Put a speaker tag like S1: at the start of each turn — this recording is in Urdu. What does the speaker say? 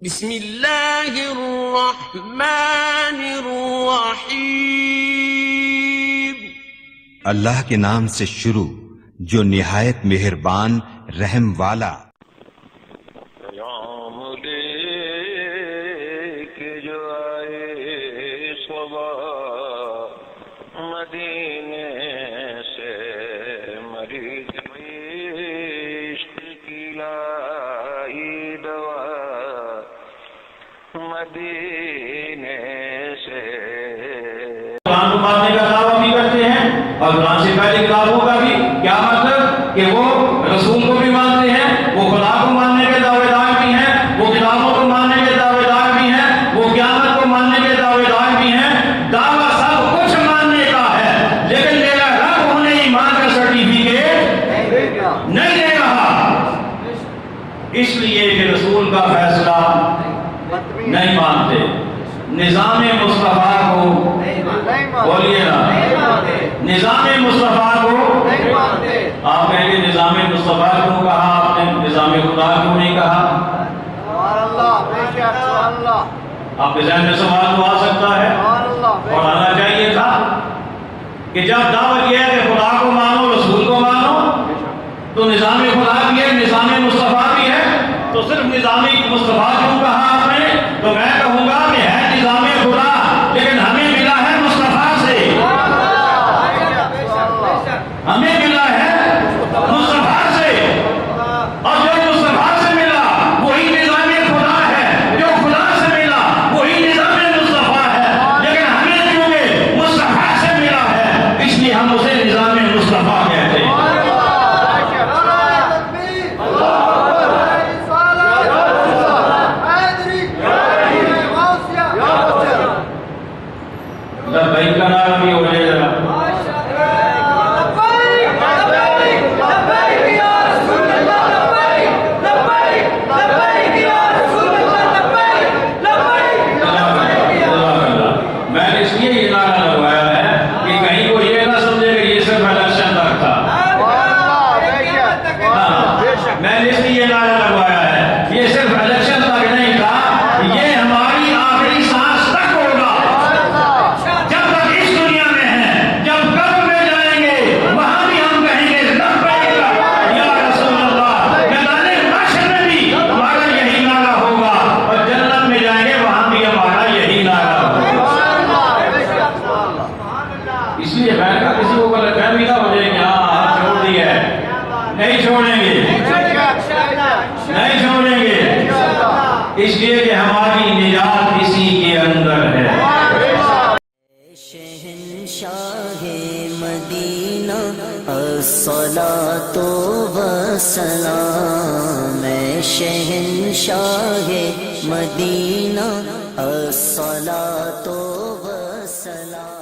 S1: بسم اللہ الرحمن الرحیم۔
S2: اللہ کے نام سے شروع جو نہایت مہربان رحم والا۔
S3: پیام لے کے جو آئے صبح مدینے سے، مریض عشق کی لائی دوا مدینے سے۔
S4: قرآن کو ماننے کا دعویٰ بھی کرتے ہیں اور قرآن سے پہلے کتابوں کا بھی، کیا مطلب کہ وہ رسول کو بھی مانتے ہیں، وہ خدا کو ماننے کے دعوے دار بھی ہیں، وہ کتابوں کو ماننے کے دعوے دار بھی ہیں، وہ قیامت کو ماننے کے دعوے دار بھی ہیں۔ دعویٰ سب کچھ ماننے کا ہے، لیکن میرا رب انہیں ایمان کا سرٹیفکیٹ نہیں دے رہا، اس لیے کہ رسول کا فیصلہ نہیں مانتے، نظام مصطفیٰ کو بولیے نا، نظام مصطفیٰ کو آپ کہیں گے نظام مصطفیٰ کیوں کہا آپ نے، نظام خدا کیوں نہیں کہا؟ آپ کے ذہن میں سوال تو آ سکتا ہے اور آنا چاہیے تھا کہ جب دعوت یہ ہے کہ خدا کو مانو، رسول کو مانو، تو نظام خدا بھی ہے، نظام مصطفیٰ بھی ہے، تو صرف نظام مصطفیٰ کیوں کہا آپ نے؟ تو میں کہوں گا کہ ہے نظام خدا، لیکن ہمیں ملا ہے مصطفیٰ سے، ہمیں ملا ہے مصطفیٰ سے، اور جو مصطفیٰ سے ملا وہی نظام خدا ہے، جو خدا سے ملا وہی نظام مصطفیٰ ہے، لیکن ہمیں چونکہ مصطفیٰ سے ملا ہے اس لیے ہم اسے نظام مصطفیٰ کہتے ہیں۔ لبیک کا نعرہ بھی ہو جائے ذرا۔ میں نے اس لیے یہ نعرہ لگوایا ہے کہ کہیں کو یہ نہ سمجھے کہ یہ صرف الیکشن تک تھا۔ میں نے اس لیے یہ نعرہ لگوایا ہے، یہ صرف الیکشن تک نہیں تھا، یہ ہماری آخری سانس تک ہوگا۔ جب تک اس دنیا میں ہیں، جب قبر میں جائیں گے وہاں بھی ہم کہیں گے لبیک یا رسول اللہ۔ میدان محشر میں بھی ہمارا یہی نعرہ ہوگا، اور جنت میں جائیں گے وہاں بھی ہمارا یہی نعرہ ہوگا۔ اس لیے میں کہا کسی کو غلط فہمی نہ ہو جائے کہ ہاں آپ چھوڑ دی ہے، نہیں چھوڑیں گے، نہیں چھوڑیں گے، اس لیے کہ ہماری نجات اسی کے اندر ہے۔
S5: شہنشاہ مدینہ الصلاۃ والسلام، شہنشاہ مدینہ الصلاۃ والسلام۔